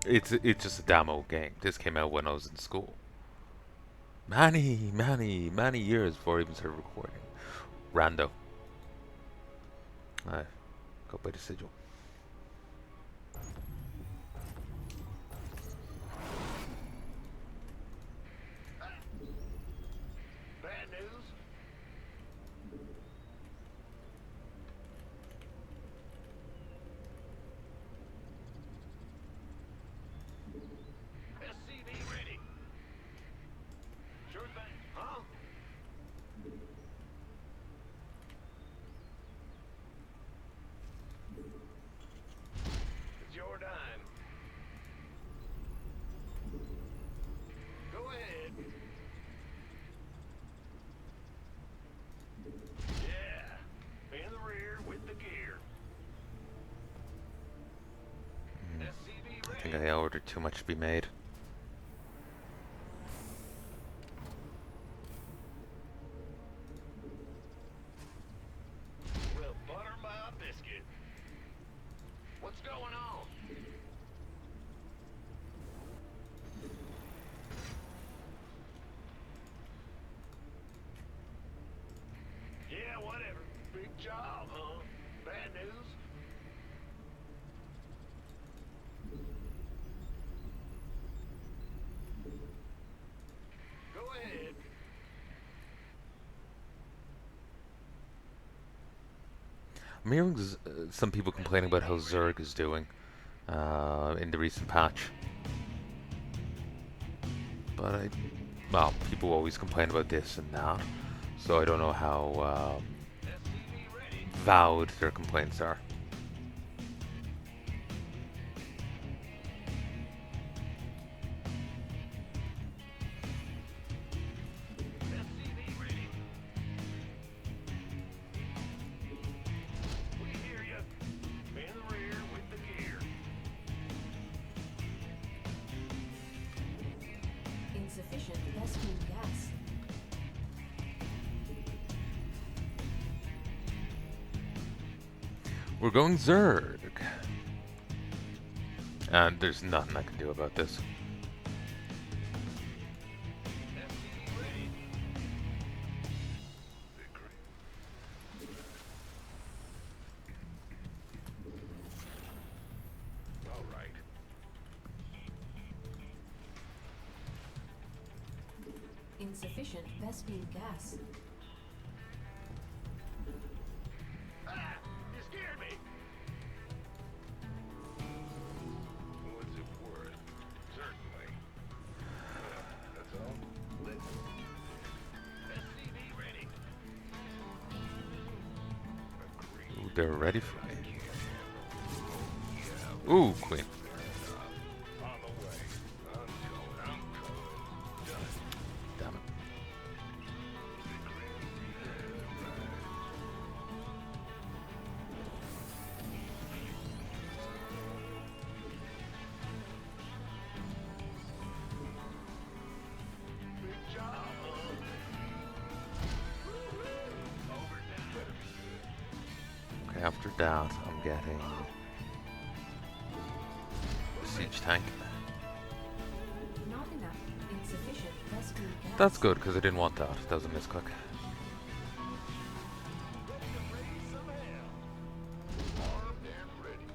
it's just a demo game. This came out when I was in school. Many years before I even started recording. Rando. Alright, go by the sigil. Bad news? SCV ready. Sure thing, huh? It's your dime. Go ahead. Yeah, in the rear with the gear. SCV I think ready. I ordered too much to be made. Well, butter my biscuit. What's going on? Yeah, whatever. Big job, huh? Bad news? Go ahead. I'm hearing some people complaining about how Zerg is doing in the recent patch. But well, people always complain about this and that, so I don't know how SCV ready. valid their complaints are. SCV ready. We hear you. In the rear with the gear. Insufficient rescue gas. We're going Zerg. And there's nothing I can do about this. SCV ready. Victory. All right. Insufficient rescue gas. Ah! You scared me! What's it worth? Certainly. That's all? Let's... SCV ready. Agreed. Ooh, they're ready for me. Ooh, Queen. On the way. I'm coming. Done. Damn it. Big job, huh? Over now. Okay, after that, I'm getting siege tank. Not enough. Insufficient rescue gas. That's good because I didn't want that. That was a misclick. Ready to raise some hell. Armed and ready.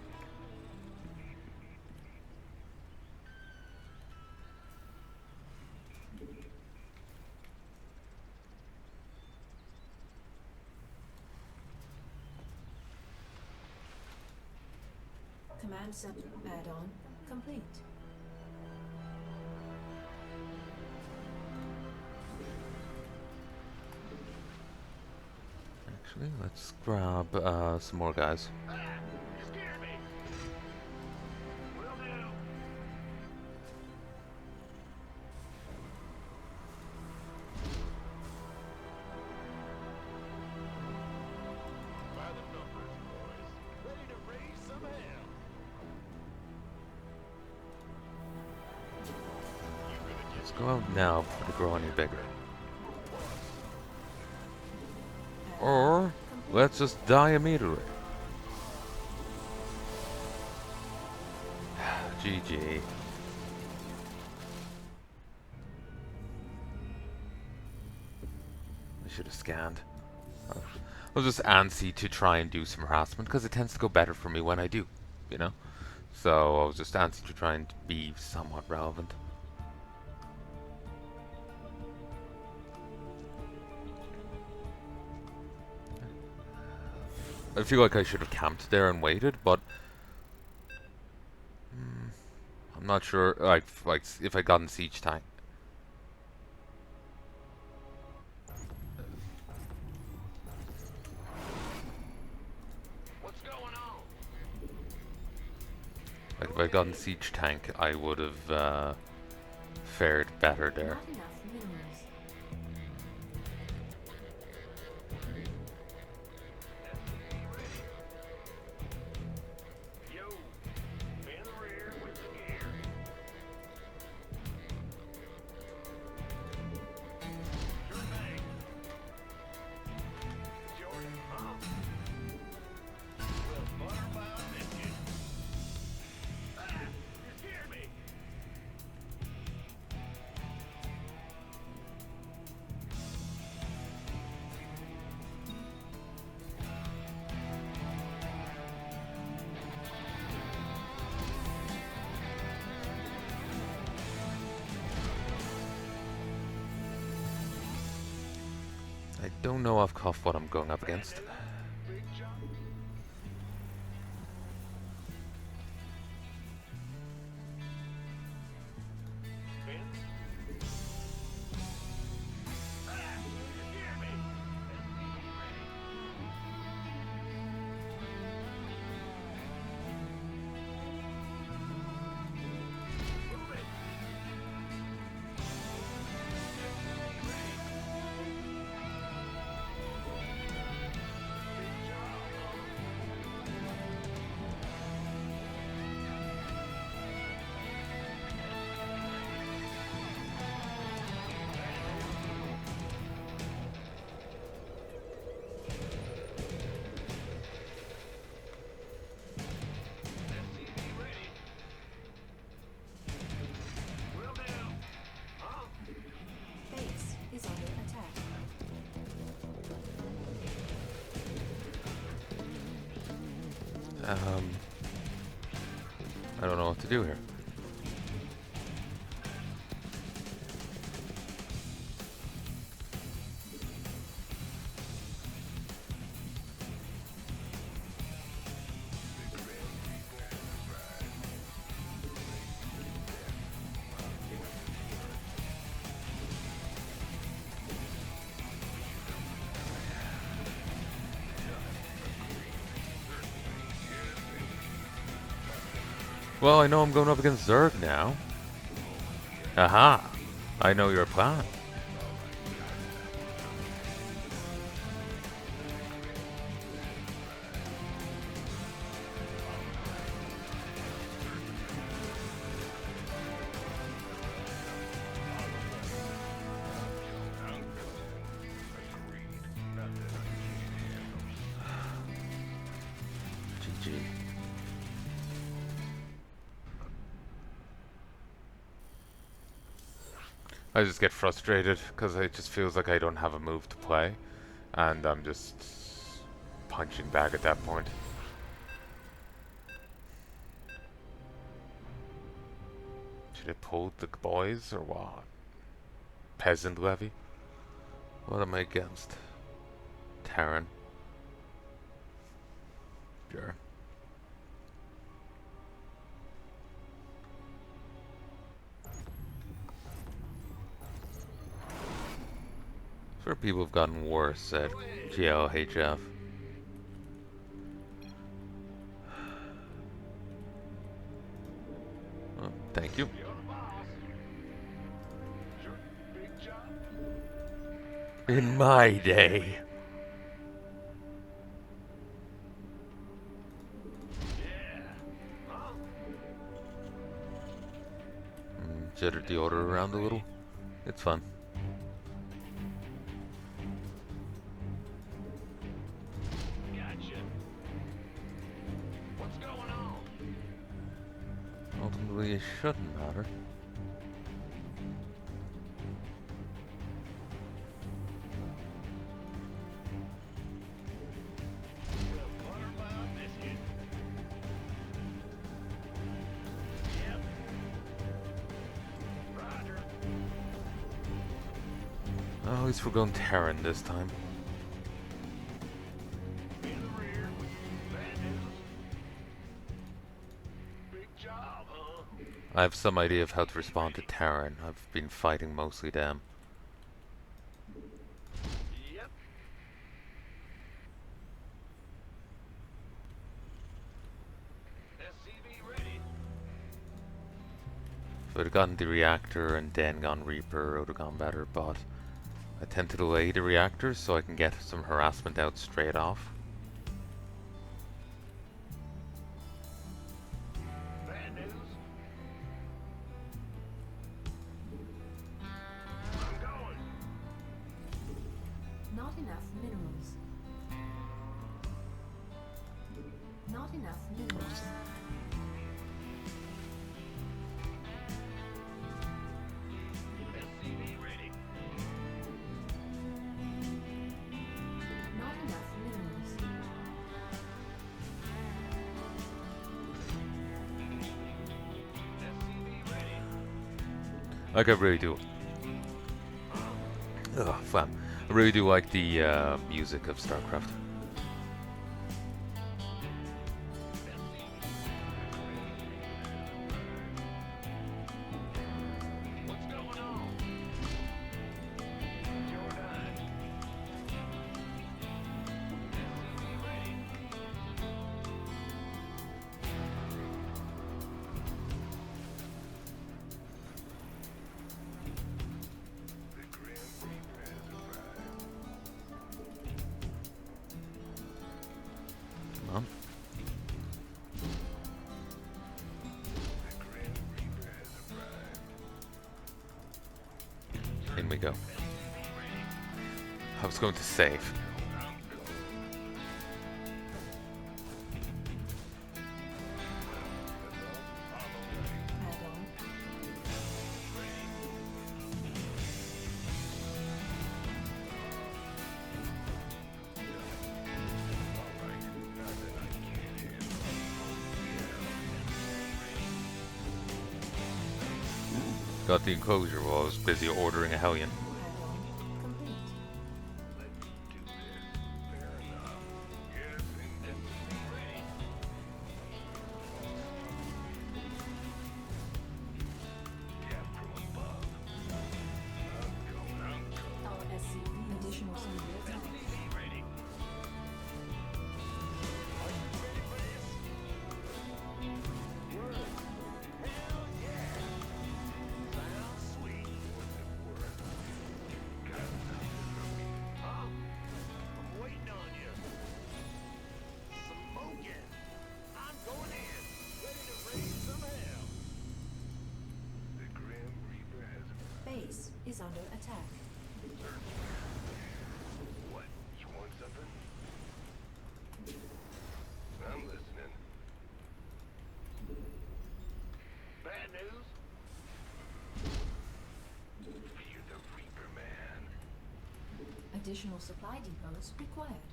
Command sub add-on complete. Actually, let's grab some more guys. Ah! You scared me! Will do. By the numbers, boys. Ready to raise some hell. You gonna Let's get go out now before they grow any bigger. Add-on Or complete. let's just die immediately. GG. should have scanned. I was just antsy to try and do some harassment because it tends to go better for me when I do, you know? So I was just antsy to try and be somewhat relevant. I feel like I should have camped there and waited, but I'm not sure. Like if I got in siege tank. What's going on? Like if I got in siege tank, I would have fared better there. Not enough minerals. Yo, in the rear with the gear. Sure thing. Jordan, huh? Well, butterfly biscuit. Ah, you scared me. I don't know off cuff what I'm going up against. Big jump. Vince? Ah, you scared me. Move it. Big job. SC2 ready. Will do. Huh? Base is under attack. I don't know what to do here. Well, I know I'm going up against Zerg now. Aha! I know your plan. GG. I just get frustrated because it just feels like I don't have a move to play, and I'm just punching back at that point. Should I pull the boys or what? Peasant levy? What am I against? Terran. Sure. Sure, people have gotten worse at GLHF. Oh, thank you. You're the boss. Sure. Big job. In my day. Yeah. Huh? Jittered the order around a little. It's fun. Gotcha. What's going on? Ultimately, it shouldn't matter. Well, at least we're going Terran this time. In the rear. Bad news. Big job, huh? I have some idea of how to respond to Terran. I've been fighting mostly them. Yep. SCV ready. If I'd have gotten the reactor and then gone Reaper, it would have gone better, but I tend to delay the reactors so I can get some harassment out straight off. Bad news. I'm going. Not enough minerals. Not enough minerals. SCV ready. Not enough minerals. SCV ready. Like I really do. Ugh, fam. I really do like the music of StarCraft. What's going on? Jordan. SCV ready. The Grim Reaper has arrived. Come on. The Grim Reaper has arrived. In we go. I was going to save. Add on. Got the enclosure while I was busy ordering a Hellion. Add-on complete. Let's do this. Fair enough. Yes, and ready. Cap from above. I'm going. Our SCV additional subreddit attack. SCV ready. Are you ready for this? Word. Hell yeah. Sounds sweet. What's it worth? Got something from me. Huh? I'm waiting on you. Smoking. I'm going in. Ready to raise some hell. The Grim Reaper has Base is under attack. what? You want something? I'm listening. Bad news? Fear the Reaper, man. Additional supply depots required.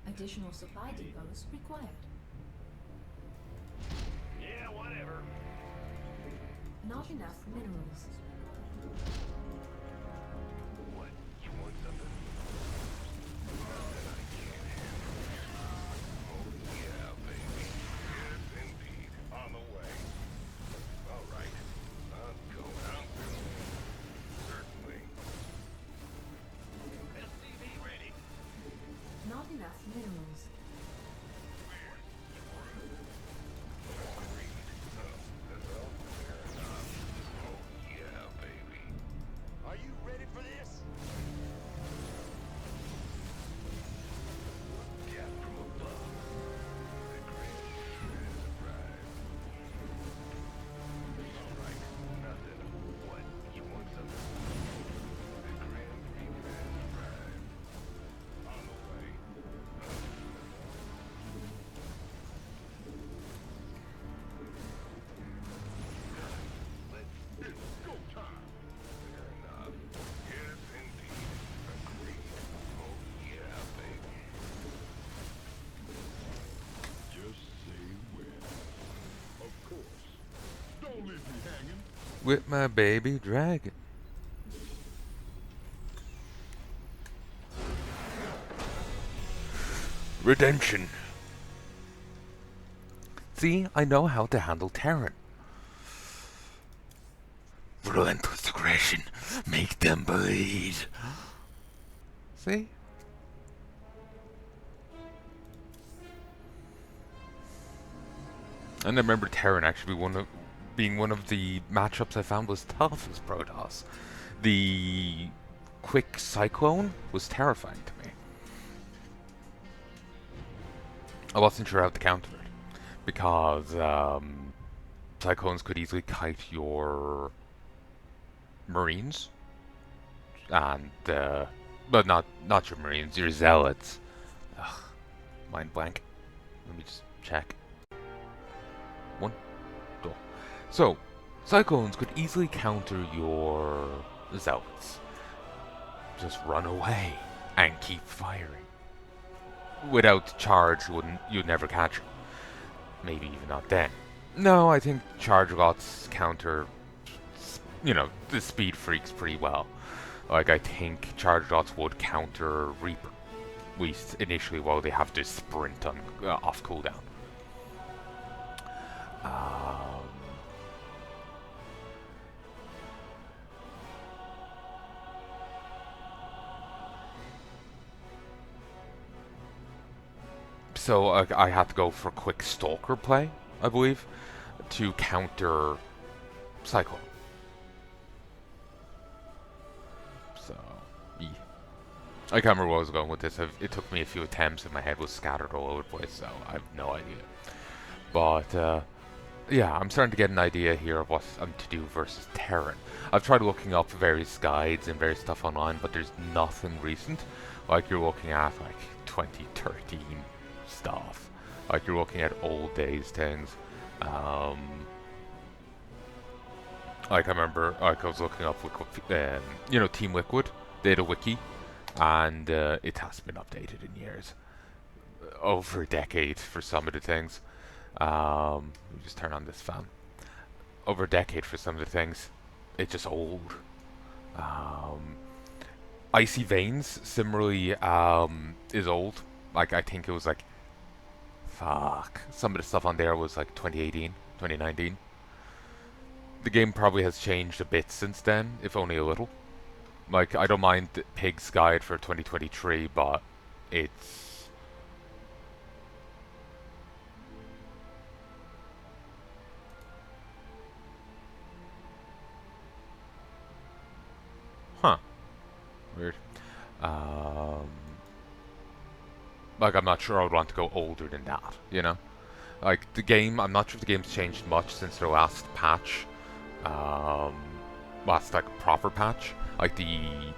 Additional supply depots required. Yeah, whatever. Not enough minerals. What? You want something? Nothing I can't handle. Oh, yeah, baby. Yes, indeed. On the way. All right. I'm going. Certainly. SCV ready. Not enough minerals. Agreed. That's all fair enough. Oh, yeah, baby. Are you ready for this? Cap from above. The Grim Reaper has arrived. All right. Nothing. What? You want something? The Grim Reaper has arrived. On the way. It's go time. Fair enough. Yes, indeed. Agreed. Oh, yeah, baby. Just say when. Of course. Don't leave me hanging. With my baby dragon. Redemption. See, I know how to handle Terran. Relentless aggression. Make them bleed. See? And I remember Terran actually being one of the matchups I found was tough as Protoss. The quick Cyclone was terrifying to me. I wasn't sure how to counter it. Because Cyclones could easily kite your Marines. And, but not your Marines, your Zealots. Ugh, mind blank. Let me just check. One, two. So, Cyclones could easily counter your Zealots. Just run away and keep firing. Without charge, you'd never catch them. Maybe even not then. No, I think charge lots counter, the speed freaks pretty well. Like, I think charge lots would counter Reaper. At least initially while they have to sprint on off cooldown. So I had to go for a quick Stalker play, I believe, to counter Cyclone. So, yeah. I can't remember where I was going with this. It took me a few attempts and my head was scattered all over the place, so I have no idea. But, yeah, I'm starting to get an idea here of what I'm to do versus Terran. I've tried looking up various guides and various stuff online, but there's nothing recent. Like, you're looking at, like, 2013 stuff. Like, you're looking at old days things. Like, I remember, like, I was looking up, Team Liquid. They had a wiki, and it hasn't been updated in years. Over a decade for some of the things. Let me just turn on this fan. Over a decade for some of the things. It's just old. Icy Veins, similarly, is old. Like, I think it was like, fuck. Some of the stuff on there was like 2018, 2019. The game probably has changed a bit since then, if only a little. Like, I don't mind Pig's Guide for 2023, but it's... Huh. Weird. Like, I'm not sure I would want to go older than that, you know? Like, the game, I'm not sure if the game's changed much since their last patch. Last, like, proper patch. Like, they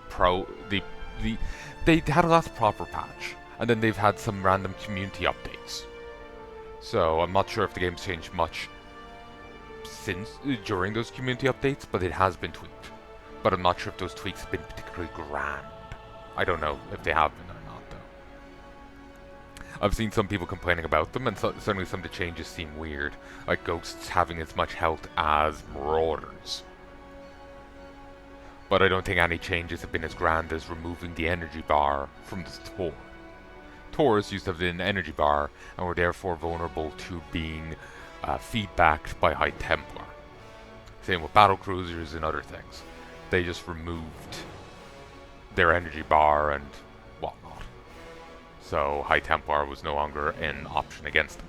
had a last proper patch. And then they've had some random community updates. So, I'm not sure if the game's changed much during those community updates, but it has been tweaked. But I'm not sure if those tweaks have been particularly grand. I don't know if they have been or not, though. I've seen some people complaining about them, and certainly some of the changes seem weird, like ghosts having as much health as marauders. But I don't think any changes have been as grand as removing the energy bar from the Tor. Tors used to have an energy bar, and were therefore vulnerable to being feedbacked by High Templar. Same with battle cruisers and other things. They just removed their energy bar and whatnot. So High Templar was no longer an option against them.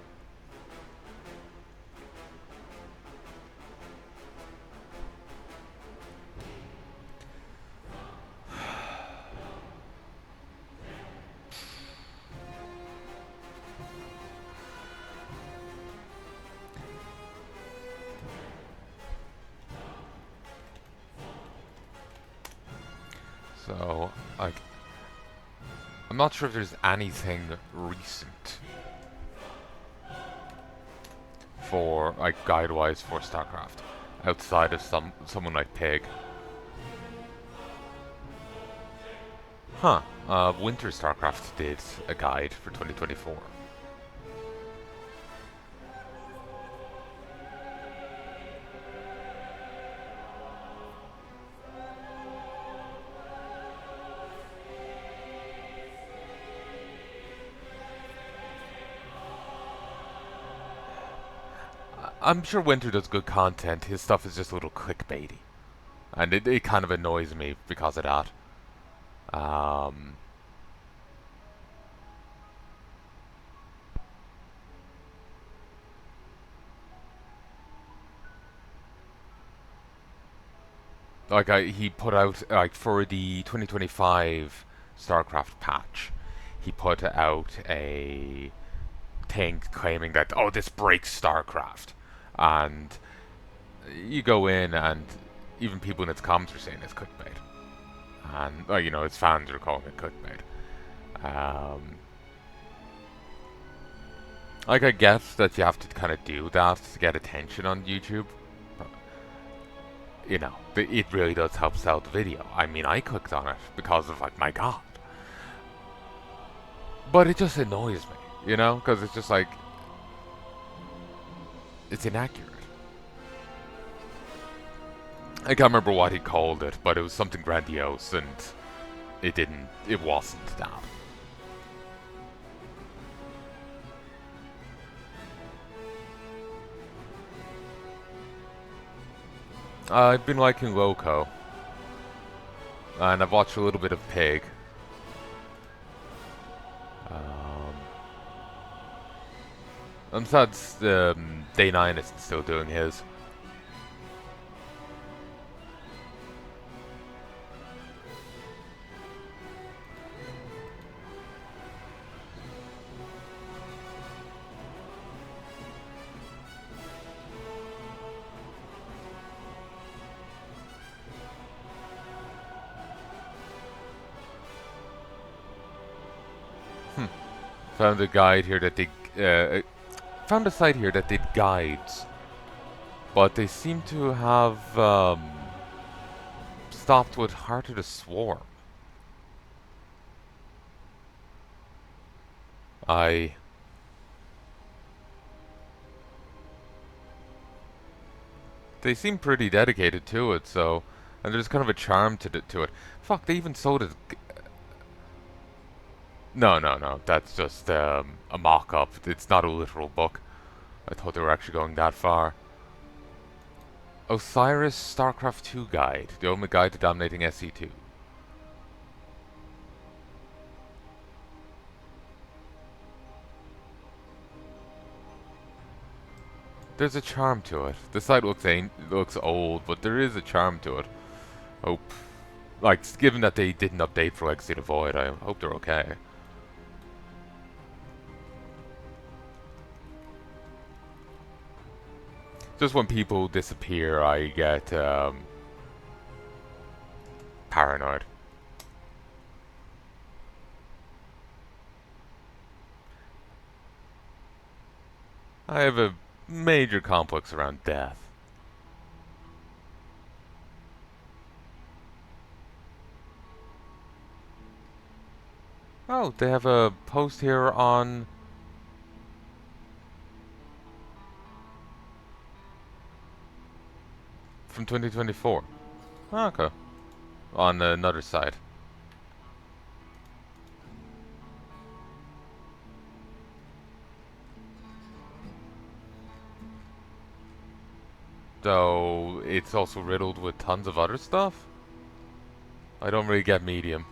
So, like, I'm not sure if there's anything recent for, like, guide-wise for StarCraft outside of someone like Pig. Huh. Winter StarCraft did a guide for 2024. I'm sure Winter does good content. His stuff is just a little clickbaity, and it kind of annoys me because of that. Um, he put out like for the 2025 StarCraft patch, he put out a thing claiming that, oh, this breaks StarCraft, and you go in and even people in its comments are saying it's clickbait, and you know, its fans are calling it clickbait. Um, like, I guess that you have to kind of do that to get attention on YouTube. But, you know, it really does help sell the video. I mean, I clicked on it because of, like, my god. But it just annoys me, you know? Because it's just like, it's inaccurate. I can't remember what he called it, but it was something grandiose, and it wasn't that. I've been liking Loco, and I've watched a little bit of Pig. I'm sad Day 9 isn't still doing his. Found a guide here that they found a site here that did guides, but they seem to have stopped with Heart of the Swarm. They seem pretty dedicated to it, so, and there's kind of a charm to it. Fuck, they even sold it. No, that's just a mock-up. It's not a literal book. I thought they were actually going that far. Osiris StarCraft 2 Guide, the ultimate guide to dominating SC2. There's a charm to it. The site looks old, but there is a charm to it. Hope, like, given that they didn't update for Legacy of the Void, I hope they're okay. Just when people disappear, I get paranoid. I have a major complex around death. Oh, they have a post here on from 2024. Oh, okay. On another side. Though it's also riddled with tons of other stuff. I don't really get medium.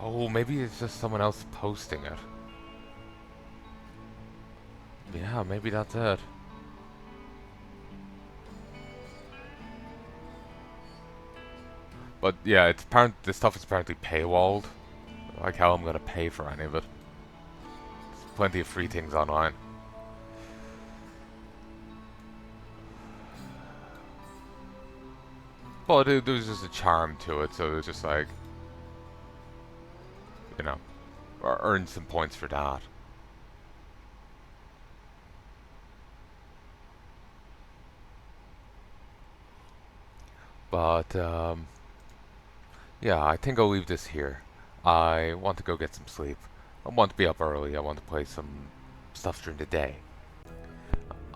Oh, maybe it's just someone else posting it. Yeah, maybe that's it. But yeah, it's this stuff is apparently paywalled. Like how I'm gonna pay for any of it. There's plenty of free things online. But there's just a charm to it, so it's just like, you know, earn some points for that. But, yeah, I think I'll leave this here. I want to go get some sleep. I want to be up early. I want to play some stuff during the day.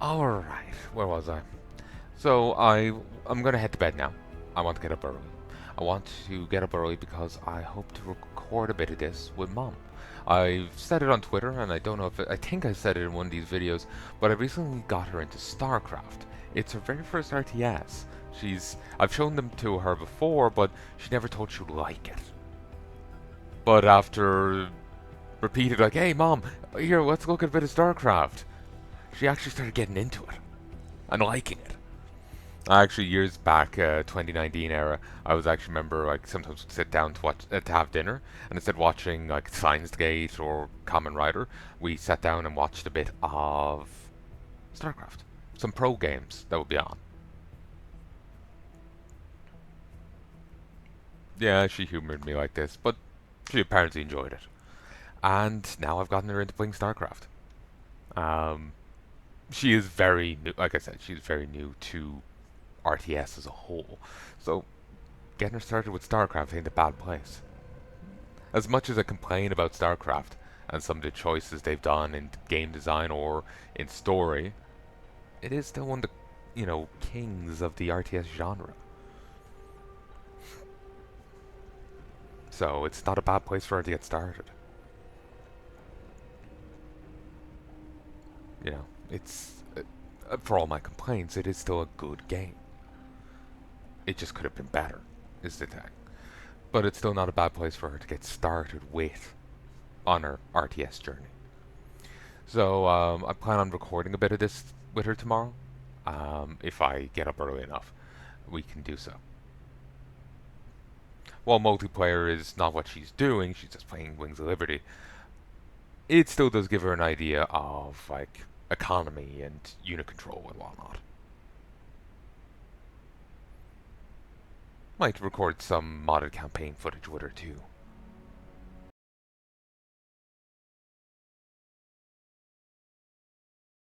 Alright, where was I? So, I'm gonna head to bed now. I want to get up early. I want to get up early because I hope to record a bit of this with Mom. I've said it on Twitter, and I don't know if I think I said it in one of these videos, but I recently got her into StarCraft. It's her very first RTS. I've shown them to her before, but she never thought she'd like it. But after repeated like, "Hey Mom, here, let's look at a bit of StarCraft," she actually started getting into it and liking it. Actually, years back, 2019 era, I was actually remember like sometimes would sit down to watch to have dinner, and instead of watching like Science Gate or Kamen Rider, we sat down and watched a bit of StarCraft, some pro games that would be on. Yeah, she humored me like this, but she apparently enjoyed it. And now I've gotten her into playing StarCraft. Um, she is very new, like I said, she's very new to RTS as a whole. So getting her started with StarCraft ain't a bad place. As much as I complain about StarCraft and some of the choices they've done in game design or in story, it is still one of the, kings of the RTS genre. So it's not a bad place for her to get started. It's for all my complaints, it is still a good game. It just could have been better, is the thing. But it's still not a bad place for her to get started with on her RTS journey. So I plan on recording a bit of this with her tomorrow. If I get up early enough, we can do so. While multiplayer is not what she's doing, she's just playing Wings of Liberty. It still does give her an idea of like economy and unit control and whatnot. Might record some modded campaign footage with her too.